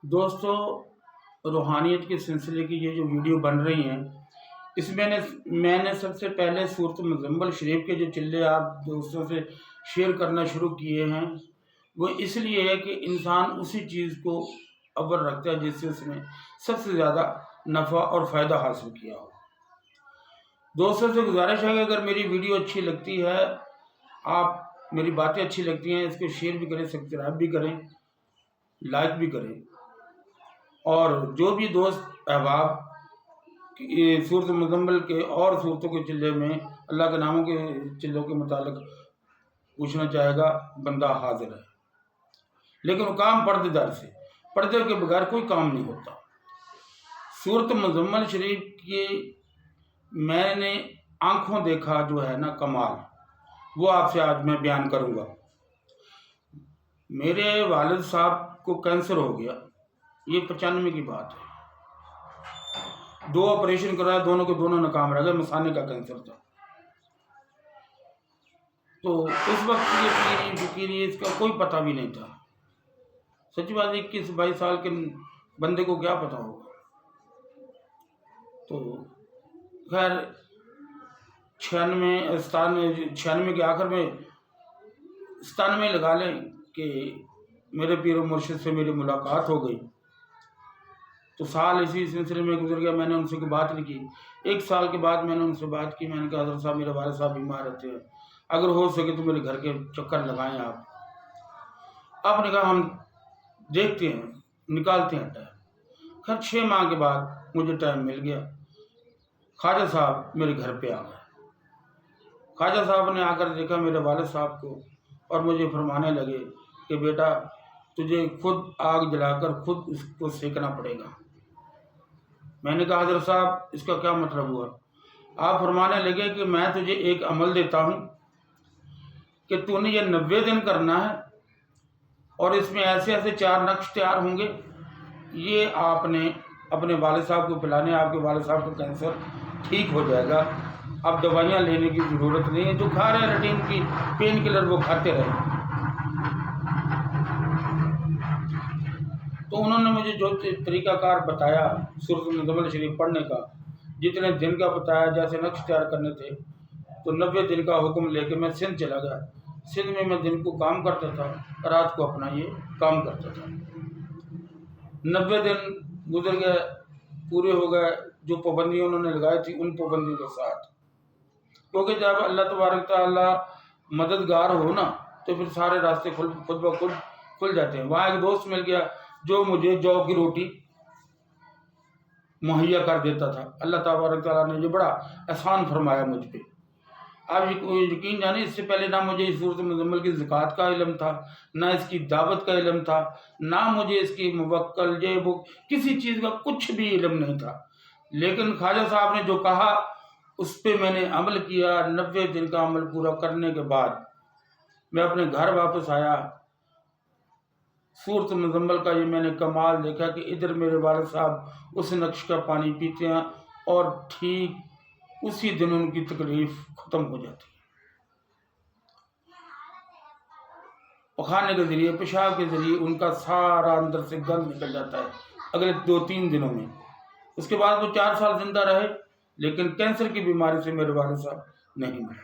دوستو، روحانیت کے سلسلے کی یہ جو ویڈیو بن رہی ہیں، اس میں نے سب سے پہلے صورت مزمل شریف کے جو چلے آپ دوستوں سے شیئر کرنا شروع کیے ہیں، وہ اس لیے ہے کہ انسان اسی چیز کو اول رکھتا ہے جس سے اس نے سب سے زیادہ نفع اور فائدہ حاصل کیا ہو۔ دوستوں سے گزارش ہے کہ اگر میری ویڈیو اچھی لگتی ہے، آپ میری باتیں اچھی لگتی ہیں، اس کو شیئر بھی کریں، سبسکرائب بھی کریں، لائک بھی کریں، اور جو بھی دوست احباب صورت مزمل کے اور صورتوں کے چلے میں اللہ کے ناموں کے چلوں کے متعلق پوچھنا چاہے گا، بندہ حاضر ہے، لیکن وہ کام پردے دار سے، پردے کے بغیر کوئی کام نہیں ہوتا۔ صورت مزمل شریف کی میں نے آنکھوں دیکھا جو ہے نا کمال، وہ آپ سے آج میں بیان کروں گا۔ میرے والد صاحب کو کینسر ہو گیا، یہ 95 کی بات ہے، 2 آپریشن کرایا، دونوں کے دونوں ناکام رہ گئے، مثانے کا کینسر تھا۔ تو اس وقت یہ پیری فقیری اس کا کوئی پتہ بھی نہیں تھا۔ سچ بات 21-22 سال کے بندے کو کیا پتہ ہوگا۔ تو خیر 96 کے آخر میں 97 لگا لیں کہ میرے پیر و مرشد سے میری ملاقات ہو گئی۔ تو سال اسی سلسلے میں گزر گیا، میں نے ان سے کوئی بات نہیں کی۔ 1 سال کے بعد میں نے ان سے بات کی، میں نے کہا حضرت صاحب میرے والد صاحب بیمار رہتے ہیں، اگر ہو سکے تو میرے گھر کے چکر لگائیں آپ نے کہا ہم دیکھتے ہیں، نکالتے ہیں ٹائم۔ خیر 6 ماہ کے بعد مجھے ٹائم مل گیا، خواجہ صاحب میرے گھر پہ آ گئے۔ خواجہ صاحب نے آ کر دیکھا میرے والد صاحب کو اور مجھے فرمانے لگے کہ بیٹا تجھے خود آگ جلا کر خود اس کو سینکنا پڑے گا۔ میں نے کہا حضرت صاحب اس کا کیا مطلب ہوا؟ آپ فرمانے لگے کہ میں تجھے ایک عمل دیتا ہوں کہ تو نے یہ 90 دن کرنا ہے، اور اس میں ایسے 4 نقش تیار ہوں گے، یہ آپ نے اپنے والد صاحب کو پلانے، آپ کے والد صاحب کا کینسر ٹھیک ہو جائے گا، اب دوائیاں لینے کی ضرورت نہیں ہے، جو کھا رہے ہیں روٹین کی پین کلر وہ کھاتے رہیں۔ تو انہوں نے مجھے جو طریقہ کار بتایا صورت مزمل شریف پڑھنے کا، جتنے دن کا بتایا، جیسے نقش تیار کرنے تھے، تو 90 دن کا حکم لے کے میں سندھ چلا گیا۔ سندھ میں دن کو کام کرتا تھا، رات کو اپنا یہ کام کرتا تھا۔ 90 دن گزر گئے، پورے ہو گئے، جو پابندیاں انہوں نے لگائی تھی ان پابندیوں کے ساتھ، کیونکہ جب اللہ تبارک تعالیٰ مددگار ہو نا تو پھر سارے راستے خود بخود کھل جاتے ہیں۔ وہاں ایک دوست مل گیا جو مجھے جو کی روٹی مہیا کر دیتا تھا۔ اللہ تبارک تعالیٰ نے یہ بڑا احسان فرمایا مجھ پہ۔ آپ یقین جانیں اس سے پہلے نہ مجھے اس صورت مزمل کی زکوٰۃ کا علم تھا، نہ اس کی دعوت کا علم تھا، نہ مجھے اس کی موکل کسی چیز کا کچھ بھی علم نہیں تھا، لیکن خواجہ صاحب نے جو کہا اس پہ میں نے عمل کیا۔ 90 دن کا عمل پورا کرنے کے بعد میں اپنے گھر واپس آیا۔ صورت مزمل کا یہ میں نے کمال دیکھا کہ ادھر میرے والد صاحب اس نقش کا پانی پیتے ہیں اور ٹھیک اسی دن ان کی تکلیف ختم ہو جاتی ہے۔ پخانے کے ذریعے، پیشاب کے ذریعے ان کا سارا اندر سے گند نکل جاتا ہے اگلے 2-3 دنوں میں۔ اس کے بعد وہ 4 سال زندہ رہے، لیکن کینسر کی بیماری سے میرے والد صاحب نہیں مرے۔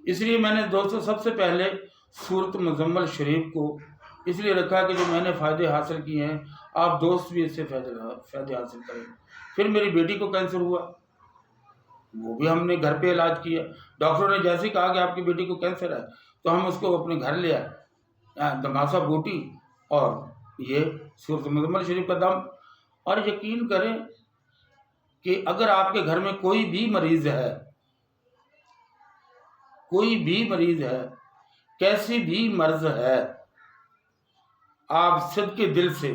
اس لیے میں نے دوستوں سب سے پہلے صورت مزمل شریف کو اس لیے رکھا کہ جو میں نے فائدے حاصل کیے ہیں آپ دوست بھی اس سے فائدے حاصل کریں۔ پھر میری بیٹی کو کینسر ہوا، وہ بھی ہم نے گھر پہ علاج کیا۔ ڈاکٹروں نے جیسے ہی کہا کہ آپ کی بیٹی کو کینسر ہے تو ہم اس کو اپنے گھر لے آئے، دماسا بوٹی اور یہ صورت مزمل شریف کا دم۔ اور یقین کریں کہ اگر آپ کے گھر میں کوئی بھی مریض ہے، کیسی بھی مرض ہے، آپ صدقے دل سے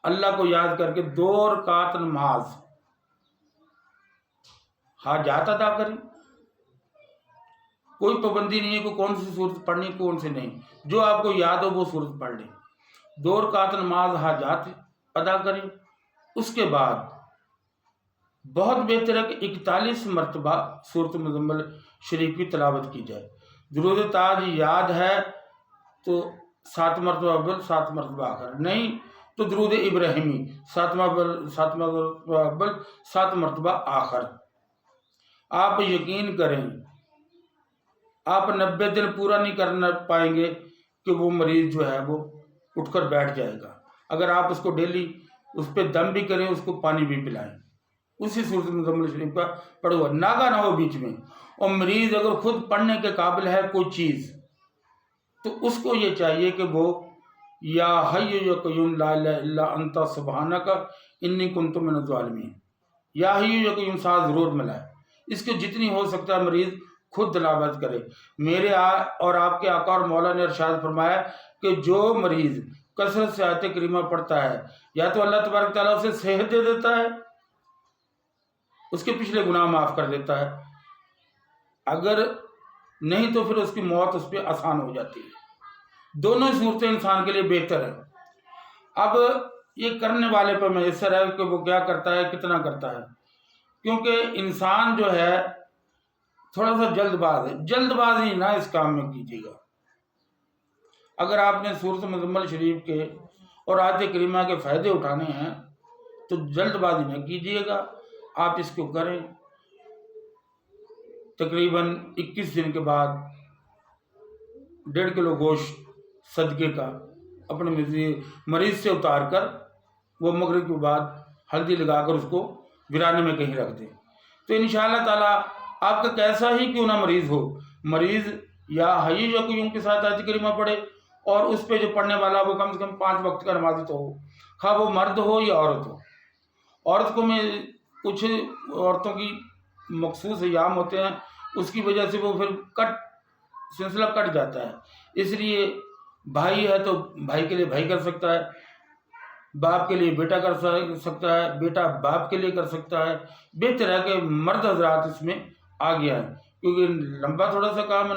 اللہ کو یاد کر کے 2 رکعت نماز حاجات ادا کریں۔ کوئی پابندی نہیں ہے کہ کون سی صورت پڑھنی کون سے نہیں، جو آپ کو یاد ہو وہ صورت پڑھ لیں۔ 2 رکعت نماز حاجات ادا کریں۔ اس کے بعد بہت بہتر ہے کہ 41 مرتبہ صورت مزمل شریف کی تلاوت کی جائے۔ درود تاج یاد ہے تو 7 مرتبہ اول 7 مرتبہ آخر، نہیں تو درود ابراہیمی 7 مرتبہ آخر. آپ یقین کریں آپ 90 دن پورا نہیں کرنا پائیں گے کہ وہ مریض جو ہے وہ اٹھ کر بیٹھ جائے گا. اگر آپ اس کو ڈیلی اس پہ دم بھی کریں، اس کو پانی بھی پلائیں، اسی صورت مزمل شریف کا پڑھو، ناگا نہ ہو بیچ میں. اور مریض اگر خود پڑھنے کے قابل ہے کوئی چیز تو اس کو یہ چاہیے کہ وہ یا حی یا قیوم لا الہ الا انت سبحانک انی کنت من الظالمین، یا حی یا قیوم ساتھ ضرور ملائے. اس کے جتنی ہو سکتا ہے مریض خود تلاوت کرے. میرے اور آپ کے آقا اور مولا نے ارشاد فرمایا کہ جو مریض کثرت سے آیت کریمہ پڑھتا ہے یا تو اللہ تبارک تعالیٰ اسے صحت دے دیتا ہے، اس کے پچھلے گناہ معاف کر دیتا ہے، اگر نہیں تو پھر اس کی موت اس پہ آسان ہو جاتی ہے. دونوں صورتیں انسان کے لیے بہتر ہیں. اب یہ کرنے والے پہ میسر ہے کہ وہ کیا کرتا ہے، کتنا کرتا ہے. کیونکہ انسان جو ہے تھوڑا سا جلد باز ہے، جلد بازی نہ اس کام میں کیجیے گا. اگر آپ نے سورۃ مزمل شریف کے اور آیت کریمہ کے فائدے اٹھانے ہیں تو جلد بازی نہ کیجیے گا. آپ اس کو کریں، تقریباً 21 دن کے بعد 1.5 کلو گوشت صدقے کا اپنے مریض سے اتار کر وہ مغرب کے بعد ہلدی لگا کر اس کو ویرانے میں کہیں رکھ دیں. تو انشاءاللہ تعالیٰ آپ کا کیسا ہی کیوں نہ مریض ہو، مریض یا حی یا قیوم کے ساتھ آیت کریمہ پڑھے، اور اس پہ جو پڑھنے والا وہ کم سے کم 5 وقت کا نمازی تو ہو، خواہ وہ مرد ہو یا عورت ہو. عورت کو میں کچھ عورتوں کی مخصوص ایام ہوتے ہیں، اس کی وجہ سے وہ پھر سلسلہ کٹ جاتا ہے. اس لیے بھائی ہے تو بھائی کے لیے بھائی کر سکتا ہے، باپ کے لیے بیٹا کر سکتا ہے، بیٹا باپ کے لیے کر سکتا ہے. بہتر ہے کہ مرد حضرات اس میں آ گیا ہے کیونکہ لمبا تھوڑا سا کام ہے.